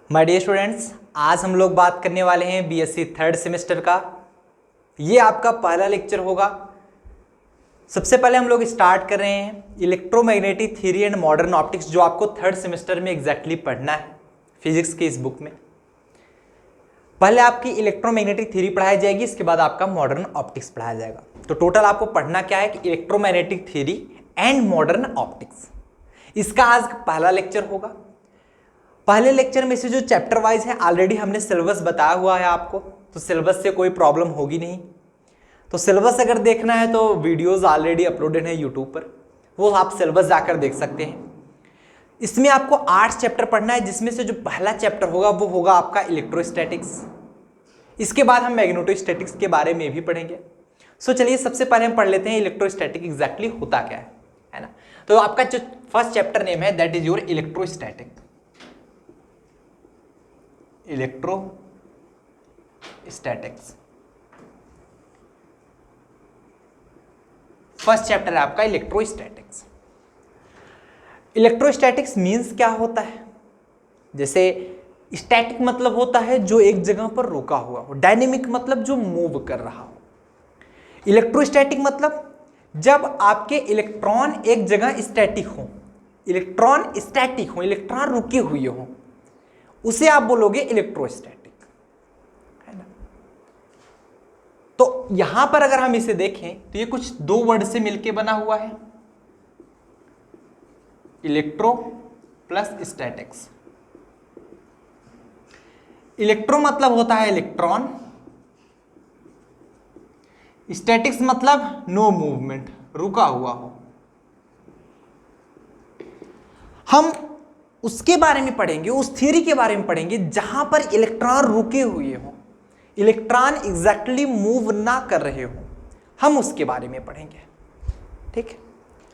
My dear students, आज हम लोग बात करने वाले हैं बीएससी थर्ड सेमेस्टर का। ये आपका पहला लेक्चर होगा। सबसे पहले हम लोग स्टार्ट कर रहे हैं electromagnetic theory and modern optics, जो आपको थर्ड सेमेस्टर में एग्जैक्टली पढ़ना है फिजिक्स के इस बुक में। पहले आपकी इलेक्ट्रोमैग्नेटिक थ्योरी पढ़ाई जाएगी, इसके बाद आपका मॉडर्न ऑप्टिक्स पढ़ाया जाएगा। तो टोटल आपको पढ़ना क्या है कि electromagnetic theory and modern optics. इसका आज पहला लेक्चर होगा। पहले लेक्चर में से जो चैप्टर वाइज है ऑलरेडी हमने सिलेबस बताया हुआ है आपको, तो सिलेबस से कोई प्रॉब्लम होगी नहीं। तो सिलेबस अगर देखना है तो वीडियोस ऑलरेडी अपलोडेड है यूट्यूब पर, वो आप सिलेबस जाकर देख सकते हैं। इसमें आपको 8 चैप्टर पढ़ना है, जिसमें से जो पहला चैप्टर होगा वो होगा आपका इलेक्ट्रोस्टैटिक्स। इसके बाद हम मैग्नेटोस्टैटिक्स के बारे में भी पढ़ेंगे। सो चलिए सबसे पहले हम पढ़ लेते हैं इलेक्ट्रोस्टैटिक एग्जैक्टली होता क्या है ना। तो आपका जो फर्स्ट चैप्टर नेम है that is your electrostatic. Electrostatics first chapter है आपका इलेक्ट्रोस्टैटिक्स। इलेक्ट्रोस्टैटिक्स मींस क्या होता है? जैसे स्टैटिक मतलब होता है जो एक जगह पर रुका हुआ हो, डायनेमिक मतलब जो मूव कर रहा हो। इलेक्ट्रोस्टैटिक मतलब जब आपके इलेक्ट्रॉन एक जगह स्टैटिक हो, इलेक्ट्रॉन स्टैटिक हो, इलेक्ट्रॉन रुके हुए हो, उसे आप बोलोगे इलेक्ट्रोस्टैटिक, है ना। तो यहां पर अगर हम इसे देखें तो ये कुछ दो वर्ड से मिलकर बना हुआ है, इलेक्ट्रो प्लस स्टैटिक्स। इलेक्ट्रो मतलब होता है इलेक्ट्रॉन, स्टैटिक्स मतलब नो मूवमेंट, रुका हुआ हो। हम उसके बारे में पढ़ेंगे, उस थ्योरी के बारे में पढ़ेंगे जहां पर इलेक्ट्रॉन रुके हुए हो, इलेक्ट्रॉन एग्जैक्टली मूव ना कर रहे हो, हम उसके बारे में पढ़ेंगे। ठीक है,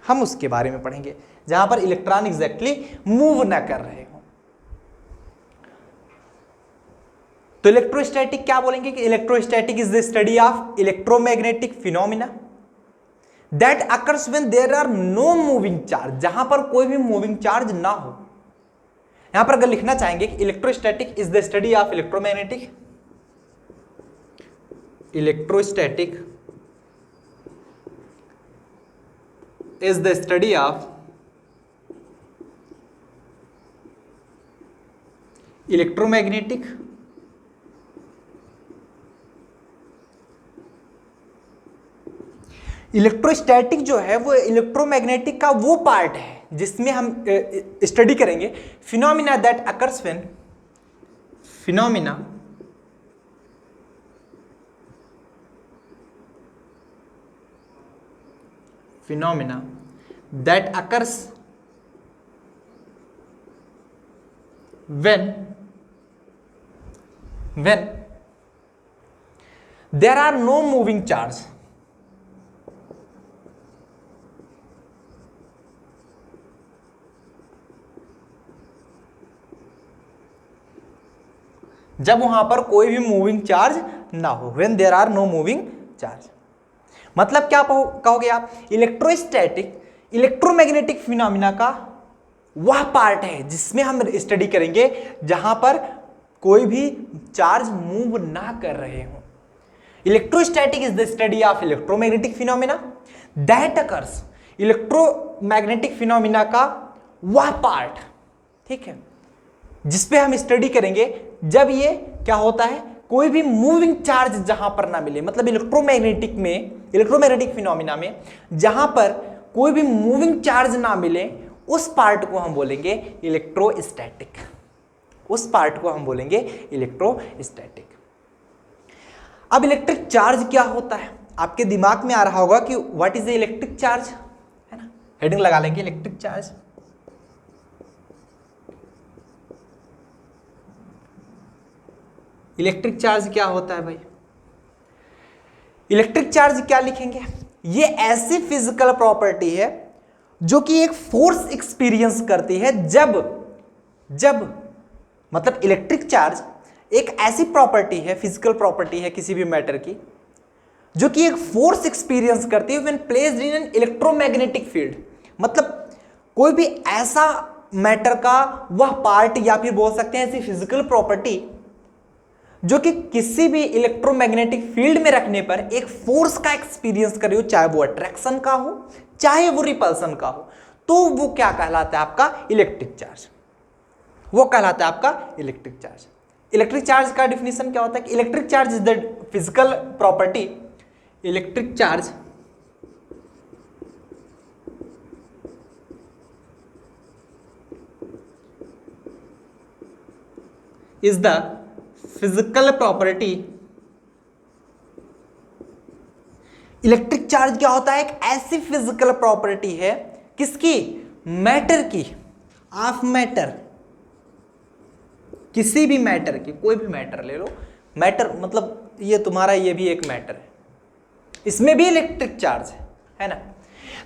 हम उसके बारे में पढ़ेंगे जहां पर इलेक्ट्रॉन एग्जैक्टली मूव ना कर रहे हो। तो इलेक्ट्रोस्टैटिक क्या बोलेंगे कि electrostatic is the study of electromagnetic phenomena that occurs when there are no moving charge, जहां पर कोई भी मूविंग चार्ज ना हो। यहां पर अगर लिखना चाहेंगे कि electrostatic is the study of electromagnetic, electrostatic is the study of electromagnetic electrostatic जो है वो इलेक्ट्रोमैग्नेटिक का वो पार्ट है जिसमें हम स्टडी करेंगे phenomena that occurs when phenomena that occurs when there are no moving charge, जब वहां पर कोई भी मूविंग चार्ज ना हो, when there are no moving charge। मतलब क्या कहोगे आप? इलेक्ट्रोस्टैटिक इलेक्ट्रोमैग्नेटिक फिनोमिना का वह पार्ट है जिसमें हम स्टडी करेंगे जहां पर कोई भी चार्ज मूव ना कर रहे हो। Electrostatic is the study of electromagnetic phenomena that occurs, electromagnetic phenomena का वह पार्ट, ठीक है, जिसपे हम स्टडी करेंगे जब ये क्या होता है, कोई भी मूविंग चार्ज जहां पर ना मिले। मतलब इलेक्ट्रोमैग्नेटिक फिनोमिना में जहां पर कोई भी मूविंग चार्ज ना मिले, उस पार्ट को हम बोलेंगे इलेक्ट्रोस्टैटिक, उस पार्ट को हम बोलेंगे इलेक्ट्रोस्टैटिक। अब इलेक्ट्रिक चार्ज क्या होता है? आपके दिमाग में आ रहा होगा कि what is the electric charge, है ना। हेडिंग लगा लेंगे इलेक्ट्रिक चार्ज। इलेक्ट्रिक चार्ज क्या होता है भाई? इलेक्ट्रिक चार्ज क्या लिखेंगे? ये ऐसी फिजिकल प्रॉपर्टी है जो कि एक फोर्स एक्सपीरियंस करती है जब मतलब इलेक्ट्रिक चार्ज एक ऐसी प्रॉपर्टी है, फिजिकल प्रॉपर्टी है किसी भी मैटर की, जो कि एक फोर्स एक्सपीरियंस करती है when placed in an electromagnetic field. मतलब कोई भी ऐसा मैटर का वह पार्ट या फिर बोल सकते हैं ऐसी फिजिकल प्रॉपर्टी जो कि किसी भी इलेक्ट्रोमैग्नेटिक फील्ड में रखने पर एक फोर्स का एक्सपीरियंस कर रही हो, चाहे वो अट्रैक्शन का हो चाहे वो रिपल्सन का हो, तो वो क्या कहलाता है आपका इलेक्ट्रिक चार्ज। वो कहलाता है आपका इलेक्ट्रिक चार्ज। इलेक्ट्रिक चार्ज का डिफिनेशन क्या होता है कि electric charge is the physical property, electric charge is the physical property. Electric charge क्या होता है, एक ऐसी फिजिकल प्रॉपर्टी है किसकी, मैटर की, ऑफ मैटर, किसी भी मैटर की, कोई भी मैटर ले लो, मैटर मतलब ये तुम्हारा ये भी एक मैटर है, इसमें भी इलेक्ट्रिक चार्ज है ना।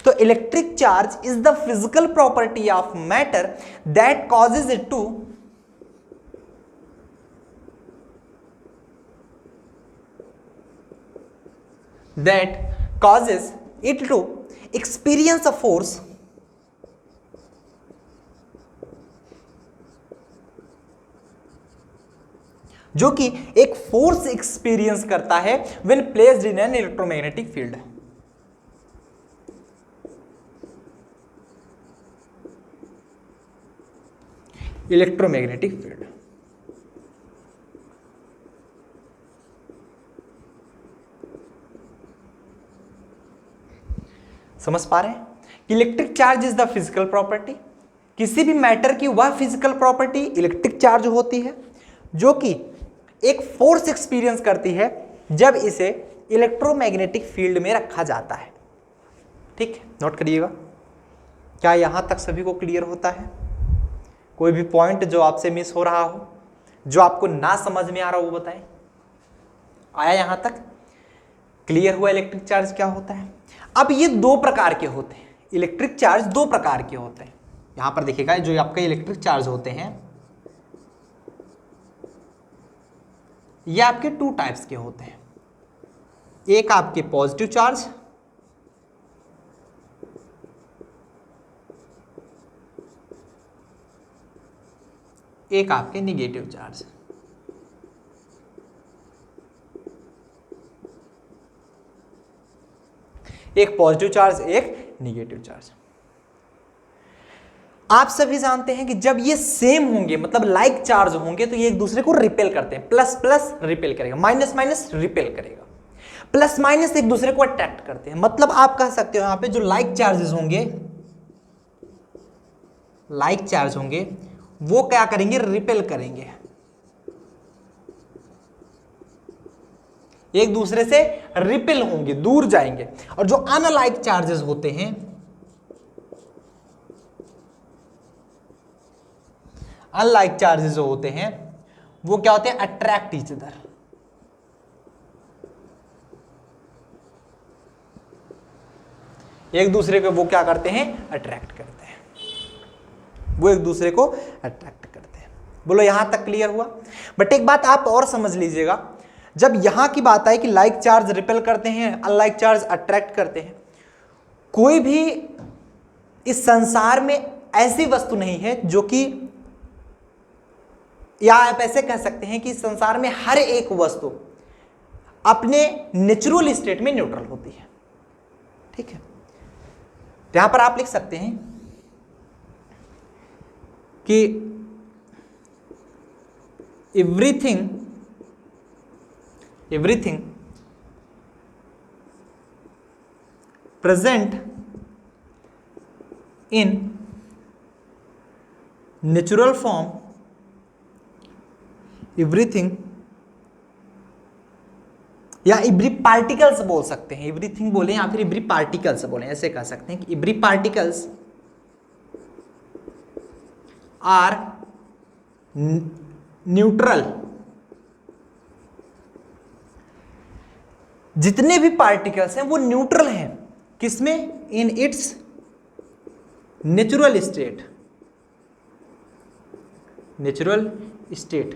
तो electric charge is the physical property of matter that causes it to experience a force जो कि एक फोर्स एक्सपीरियंस करता है when placed in an electromagnetic field. Electromagnetic field समझ पा रहे हैं? Electric charge is the physical property, किसी भी मैटर की वह फिजिकल प्रॉपर्टी इलेक्ट्रिक चार्ज होती है जो कि एक फोर्स एक्सपीरियंस करती है जब इसे इलेक्ट्रोमैग्नेटिक फील्ड में रखा जाता है। ठीक है, नोट करिएगा। क्या यहां तक सभी को क्लियर होता है? कोई भी पॉइंट जो आपसे मिस हो रहा हो, जो आपको ना समझ में आ रहा हो, वो बताएं। आया यहां तक? क्लियर हुआ इलेक्ट्रिक चार्ज क्या होता है? अब ये दो प्रकार के होते हैं, इलेक्ट्रिक चार्ज दो प्रकार के होते हैं। यहां पर देखिएगा, जो आपके इलेक्ट्रिक चार्ज होते हैं ये आपके टू टाइप्स के होते हैं। एक आपके पॉजिटिव चार्ज, एक आपके निगेटिव चार्ज। एक पॉजिटिव चार्ज, एक निगेटिव चार्ज। आप सभी जानते हैं कि जब ये सेम होंगे, मतलब लाइक चार्ज होंगे, तो ये एक दूसरे को रिपेल करते हैं। प्लस प्लस रिपेल करेगा, माइनस माइनस रिपेल करेगा, प्लस माइनस एक दूसरे को अट्रैक्ट करते हैं। मतलब आप कह सकते हो यहां पे जो लाइक चार्जेस होंगे, लाइक चार्ज होंगे, वो क्या करेंगे, रिपेल करेंगे, एक दूसरे से रिपेल होंगे, दूर जाएंगे। और जो अनलाइक चार्जेस होते हैं, अनलाइक चार्जेस जो होते हैं वो क्या होते हैं, अट्रैक्ट ईच अदर। एक दूसरे को वो क्या करते हैं, अट्रैक्ट करते हैं, वो एक दूसरे को अट्रैक्ट करते हैं। बोलो यहां तक क्लियर हुआ? बट एक बात आप और समझ लीजिएगा, जब यहां की बात आए कि लाइक चार्ज रिपेल करते हैं, अनलाइक चार्ज अट्रैक्ट करते हैं, कोई भी इस संसार में ऐसी वस्तु नहीं है जो कि, या आप ऐसे कह सकते हैं कि इस संसार में हर एक वस्तु अपने नेचुरल स्टेट में न्यूट्रल होती है। ठीक है, यहां पर आप लिख सकते हैं कि everything present in natural form, everything, या एवरी पार्टिकल्स बोल सकते हैं, एवरीथिंग बोले या फिर एवरी पार्टिकल्स बोले, ऐसे कह सकते हैं कि एवरी पार्टिकल्स आर न्यूट्रल। जितने भी पार्टिकल्स हैं वो न्यूट्रल हैं, किसमें, इन its natural state, natural state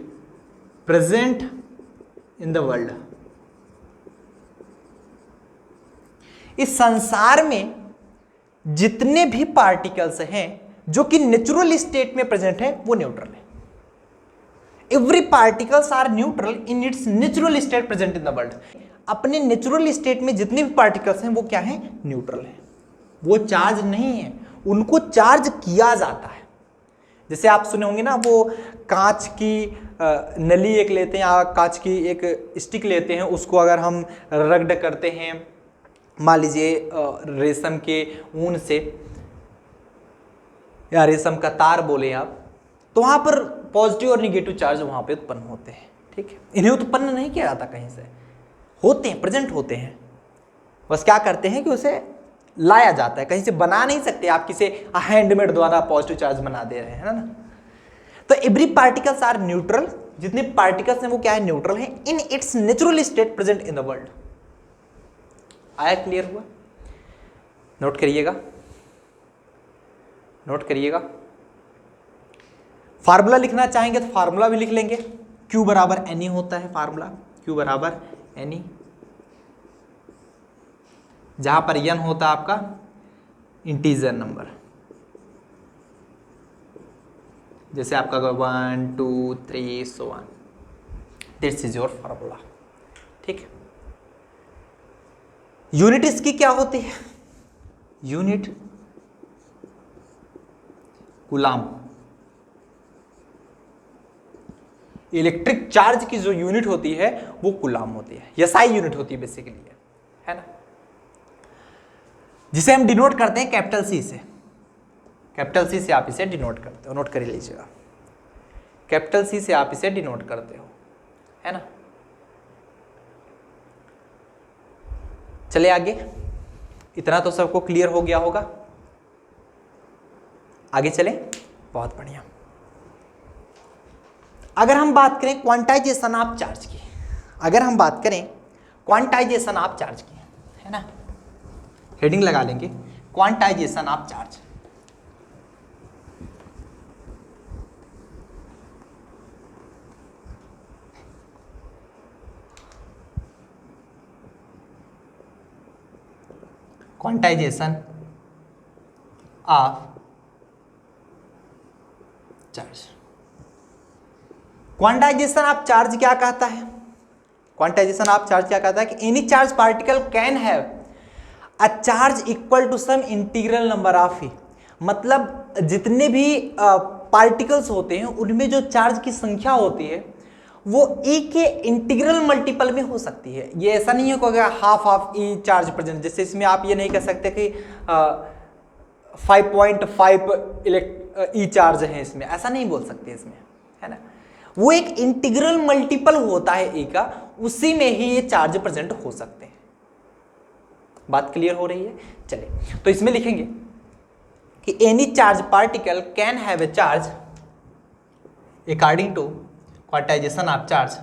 present in the world. इस संसार में जितने भी पार्टिकल्स हैं जो कि नेचुरल स्टेट में प्रेजेंट है वो न्यूट्रल है। Every particles are neutral in its natural state present in the world. अपने नेचुरल स्टेट में जितने भी पार्टिकल्स हैं वो क्या है, न्यूट्रल है, वो चार्ज नहीं है, उनको चार्ज किया जाता है। जैसे आप सुने होंगे ना, वो कांच की नली एक लेते हैं या कांच की एक स्टिक लेते हैं, उसको अगर हम रगड़ करते हैं मान लीजिए रेशम के ऊन से या रेशम का तार बोले आप, तो वहां पर पॉजिटिव और निगेटिव चार्ज वहां पे उत्पन्न होते हैं। ठीक है, इन्हें उत्पन्न नहीं किया जाता कहीं से, होते हैं, प्रेजेंट होते हैं, बस क्या करते हैं कि उसे लाया जाता है, कहीं से बना नहीं सकते आप, किसी हैंडमेड द्वारा पॉजिटिव चार्ज बना दे रहे हैं, है ना। तो एवरी पार्टिकल्स आर न्यूट्रल, जितने पार्टिकल्स हैं वो क्या है, न्यूट्रल है इन its natural state present in the world. आया, क्लियर हुआ? नोट करिएगा, नोट करिएगा। फार्मूला लिखना चाहेंगे तो फार्मूला भी लिख लेंगे, Q बराबर NE होता है फार्मूला, Q बराबर NE, जहां पर n होता है आपका इंटीजर नंबर, जैसे आपका 1 2 3 so on, this is your formula. ठीक है, यूनिट इसकी क्या होती है, यूनिट कूलाम। इलेक्ट्रिक चार्ज की जो यूनिट होती है वो कूलाम होती है, एसआई यूनिट होती है बेसिकली, है ना, जिसे हम डिनोट करते हैं कैपिटल सी से। कैपिटल सी से आप इसे डिनोट करते हो, नोट कर लीजिएगा, कैपिटल सी से आप इसे डिनोट करते हो, है ना। चले आगे, इतना तो सबको क्लियर हो गया होगा, आगे चले, बहुत बढ़िया। अगर हम बात करें क्वांटाइजेशन ऑफ चार्ज की, अगर हम बात करें क्वांटाइजेशन ऑफ चार्ज की, है ना, हेडिंग लगा लेंगे quantization of charge. Quantization of charge, quantization of charge क्या कहता है, क्वांटाइजेशन ऑफ चार्ज क्या कहता है कि any charge particle can have a charge equal to some integral number of e, मतलब जितने भी पार्टिकल्स होते हैं उनमें जो चार्ज की संख्या होती है वो ई के इंटीग्रल मल्टीपल में हो सकती है। ये ऐसा नहीं है कि अगर half of E charge present, जैसे इसमें आप ये नहीं कह सकते कि 5.5 ई चार्ज है इसमें, ऐसा नहीं बोल सकते इसमें, है ना। वो एक इंटीग्रल मल्टीपल होता है ई का, उसी में ही ये चार्ज प्रेजेंट हो सकते हैं। बात क्लियर हो रही है? चलिए, तो इसमें लिखेंगे कि any charge particle can have a charge according to quantization of charge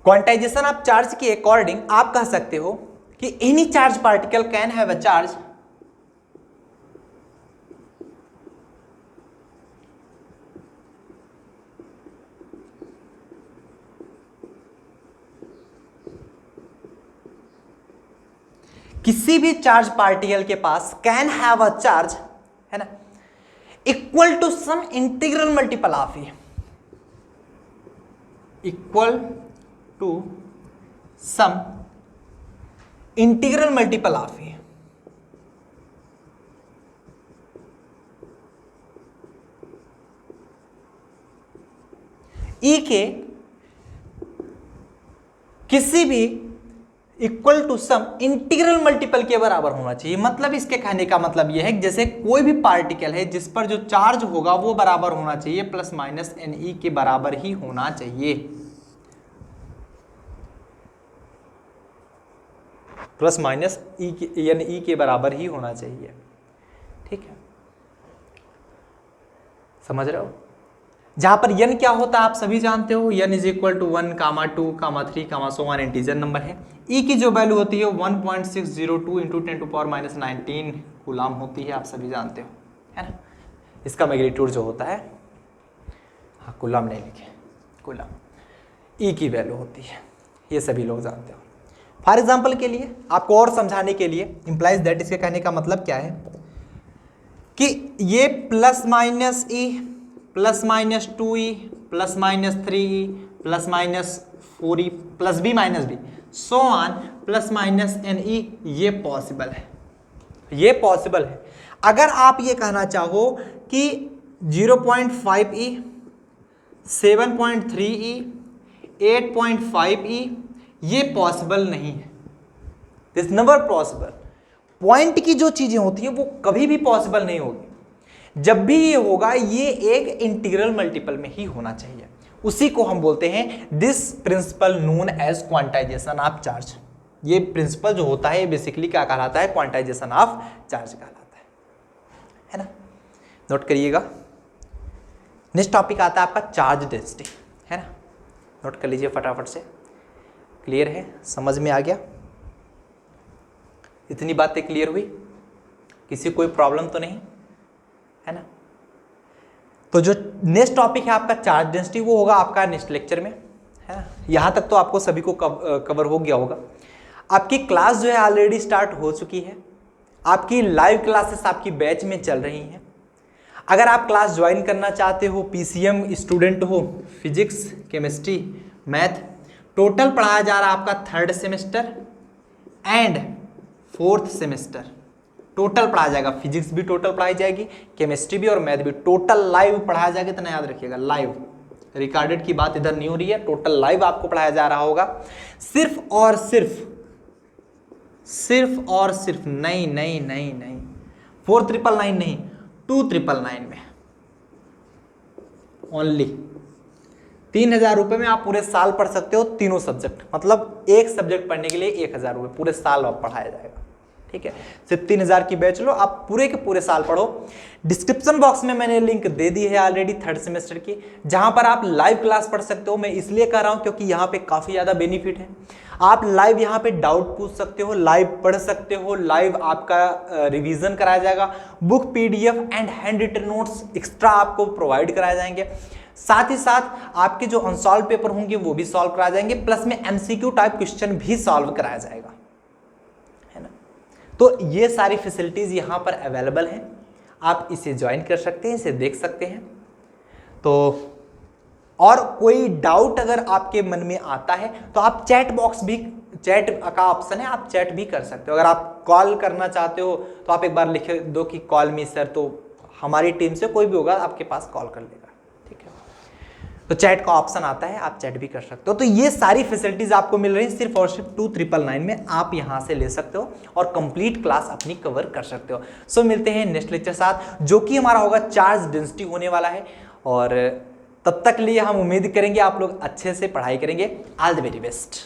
quantization of charge के अकॉर्डिंग आप कह सकते हो कि any charge particle can have a charge किसी भी चार्ज पार्टिकल के पास कैन हैव अ चार्ज, है ना, equal to some integral multiple of e, equal to some integral multiple of e. E के किसी भी equal to some integral multiple के बराबर होना चाहिए। मतलब इसके कहने का मतलब यह है कि जैसे कोई भी पार्टिकल है जिस पर जो चार्ज होगा वो बराबर होना चाहिए, प्लस माइनस एन ई के बराबर ही होना चाहिए, प्लस माइनस एन ई के बराबर ही होना चाहिए। ठीक है, समझ रहे हो? जहां पर n क्या होता है आप सभी जानते हो, n is equal to 1, 2, 3, so on integer number है। e की जो वैल्यू होती है 1.602 into 10 to power minus 19 coulomb होती है, आप सभी जानते हो, है ना। इसका मैग्नीट्यूड जो होता है हाँ कूलम नहीं लिखे, कूलम ई की वैल्यू होती है, ये सभी लोग जानते हो। फॉर एग्जाम्पल के लिए आपको और समझाने के लिए इम्प्लाइज दैट, इसके कहने का मतलब क्या है कि ये plus minus E plus minus 2e plus minus 3e plus minus 4e plus B minus B so on plus minus N E, ये पॉसिबल है, ये पॉसिबल है। अगर आप ये कहना चाहो कि 0.5e 7.3e 8.5e, ये पॉसिबल नहीं है, दिस नेवर पॉसिबल। पॉइंट की जो चीजें होती हैं वो कभी भी पॉसिबल नहीं होगी। जब भी ये होगा ये एक इंटीग्रल मल्टीपल में ही होना चाहिए, उसी को हम बोलते हैं this principle known as quantization of charge. ये प्रिंसिपल जो होता है बेसिकली क्या कहलाता है, क्वांटाइजेशन ऑफ चार्ज कहलाता है ना। नोट करिएगा। नेक्स्ट टॉपिक आता है आपका चार्ज डेंसिटी, है ना। नोट कर लीजिए फटाफट से। क्लियर है, समझ में आ गया, इतनी बातें क्लियर हुई, किसी कोई प्रॉब्लम तो नहीं है ना। तो जो नेक्स्ट टॉपिक है आपका चार्ज डेंसिटी, वो होगा आपका नेक्स्ट लेक्चर में, है ना। यहाँ तक तो आपको सभी को कवर हो गया होगा। आपकी क्लास जो है ऑलरेडी स्टार्ट हो चुकी है, आपकी लाइव क्लासेस आपकी बैच में चल रही हैं। अगर आप क्लास ज्वाइन करना चाहते हो, पीसीएम स्टूडेंट हो, फिजिक्स केमिस्ट्री मैथ, टोटल पढ़ाया जा रहा है आपका 3rd semester and 4th semester, total पढ़ाया जाएगा। फिजिक्स भी टोटल पढ़ाई जाएगी, केमिस्ट्री भी और मैथ भी टोटल लाइव पढ़ाया जाएगा। इतना याद रखिएगा, लाइव, रिकॉर्डेड की बात इधर नहीं हो रही है, टोटल लाइव आपको पढ़ाया जा रहा होगा। सिर्फ और सिर्फ 4999 नहीं 2999 में, ओनली 3000 रुपये में आप पूरे साल पढ़ सकते हो तीनों सब्जेक्ट। मतलब एक सब्जेक्ट पढ़ने के लिए 1000 रुपये पूरे साल आप पढ़ाया जाएगा, ठीक है। सिर्फ 3000 की बैच लो, आप पूरे के पूरे साल पढ़ो। डिस्क्रिप्शन बॉक्स में मैंने लिंक दे दी है ऑलरेडी 3rd सेमेस्टर की, जहां पर आप लाइव क्लास पढ़ सकते हो। मैं इसलिए कह रहा हूं क्योंकि यहाँ पे काफी ज्यादा बेनिफिट है। आप लाइव यहाँ पे डाउट पूछ सकते हो, लाइव पढ़ सकते हो, लाइव आपका रिवीजन कराया जाएगा, book PDF and hand written notes extra आपको प्रोवाइड कराए जाएंगे। साथ ही साथ आपके जो अनसॉल्व पेपर होंगे वो भी सॉल्व कराए जाएंगे, प्लस में एमसीक्यू टाइप क्वेश्चन भी सॉल्व कराया जाएगा, है ना। तो ये सारी फैसिलिटीज यहाँ पर अवेलेबल हैं, आप इसे ज्वाइन कर सकते हैं, इसे देख सकते हैं। तो और कोई डाउट अगर आपके मन में आता है तो आप चैट बॉक्स भी, चैट का ऑप्शन है, आप चैट भी कर सकते हो। अगर आप कॉल करना चाहते हो तो आप एक बार लिख दो कि कॉल मी सर, तो हमारी टीम से कोई भी होगा आपके पास कॉल कर लेगा, ठीक है। तो चैट का ऑप्शन आता है, आप चैट भी कर सकते हो। तो ये सारी फैसिलिटीज आपको मिल रही है सिर्फ और सिर्फ 2999 में, आप यहाँ से ले सकते हो और कंप्लीट क्लास अपनी कवर कर सकते हो। सो मिलते हैं नेक्स्ट लेक्चर साथ, जो कि हमारा होगा चार्ज डेंसिटी होने वाला है। और तब तक लिए हम उम्मीद करेंगे आप लोग अच्छे से पढ़ाई करेंगे। All the very best.